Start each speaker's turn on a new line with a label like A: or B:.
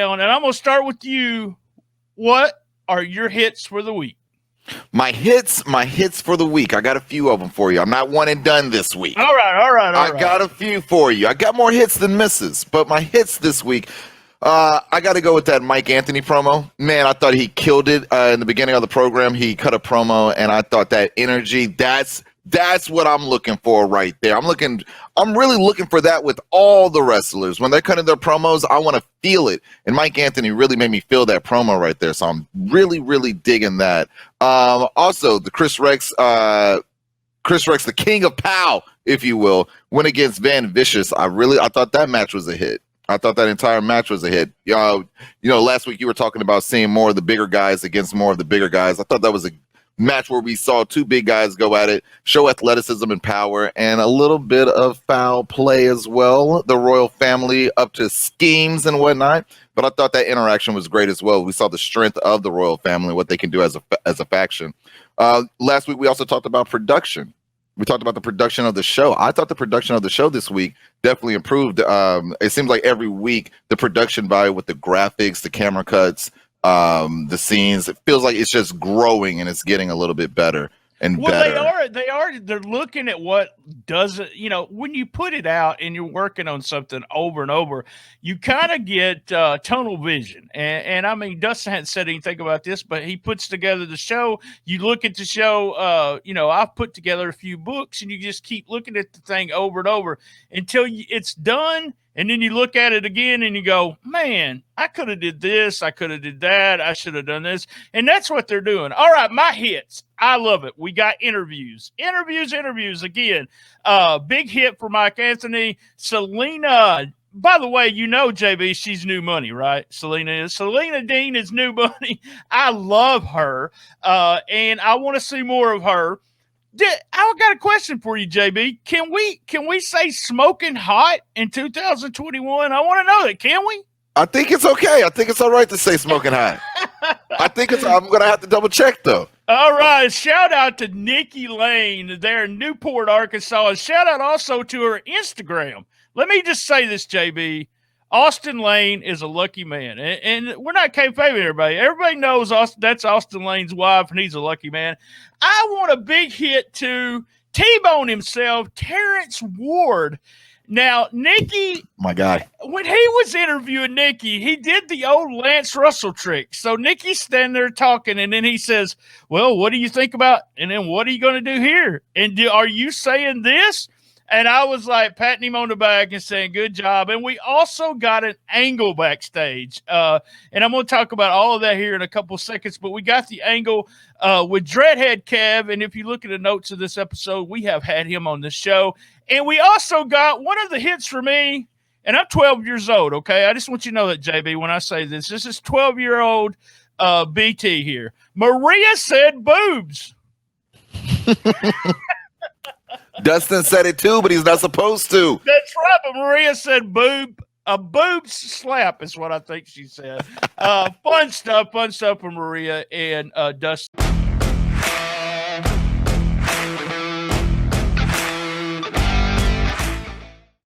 A: And I'm going to start with you. What are your hits for the week?
B: My hits for the week. I got a few of them for you. I'm not one and done this week.
A: All right.
B: I got a few for you. I got more hits than misses, but my hits this week, I got to go with that Mike Anthony promo. Man, I thought he killed it in the beginning of the program. He cut a promo, and I thought that energy, that's what I'm looking for right there. I'm really looking for that with all the wrestlers. When they're cutting their promos, I want to feel it. And Mike Anthony really made me feel that promo right there. So I'm really, really digging that. Also, the Chris Rex, the king of POW, if you will, went against Van Vicious. I thought that match was a hit. I thought that entire match was a hit. Last week you were talking about seeing more of the bigger guys against more of the bigger guys. I thought that was a match where we saw two big guys go at it, show athleticism and power, and a little bit of foul play as well. The royal family up to schemes and whatnot, but I thought that interaction was great as well. We saw the strength of the royal family, what they can do as a faction. Last week we also talked about production. We talked about the production of the show. I thought the production of the show this week definitely improved. It seems like every week the production value with the graphics, the camera cuts, the scenes, it feels like it's just growing and it's getting a little bit better and better.
A: They're looking at what doesn't, when you put it out and you're working on something over and over, you kind of get tunnel vision. And I mean, Dustin hadn't said anything about this, but he puts together the show. You look at the show, I've put together a few books, and you just keep looking at the thing over and over until it's done. And then you look at it again and you go, man, I could have did this. I could have did that. I should have done this. And that's what they're doing. All right, my hits. I love it. We got interviews again. Big hit for Mike Anthony. Selena, by the way, JB, she's new money, right? Selena Dean is new money. I love her. And I want to see more of her. I got a question for you, JB. Can we say smoking hot in 2021? I want to know that. Can we?
B: I think it's okay. I think it's all right to say smoking hot. I'm going to have to double check though.
A: All right. Shout out to Nikki Lane there in Newport, Arkansas. And shout out also to her Instagram. Let me just say this, JB. Austin Lane is a lucky man. And we're not kayfabing everybody. Everybody knows that's Austin Lane's wife, and he's a lucky man. I want a big hit to T-Bone himself, Terrence Ward. Now, Nikki,
B: my guy,
A: when he was interviewing Nikki, he did the old Lance Russell trick. So Nikki's standing there talking, and then he says, well, what do you think about, and then what are you going to do here? And are you saying this? And I was like patting him on the back and saying, good job. And we also got an angle backstage. And I'm going to talk about all of that here in a couple seconds. But we got the angle with Dreadhead Kev. And if you look at the notes of this episode, we have had him on the show. And we also got one of the hits for me. And I'm 12 years old, okay? I just want you to know that, JB, when I say this. This is 12-year-old BT here. Maria said boobs.
B: Dustin said it too, but he's not supposed to.
A: That's right, but Maria said boob. A boob slap is what I think she said. Fun stuff from Maria and Dustin.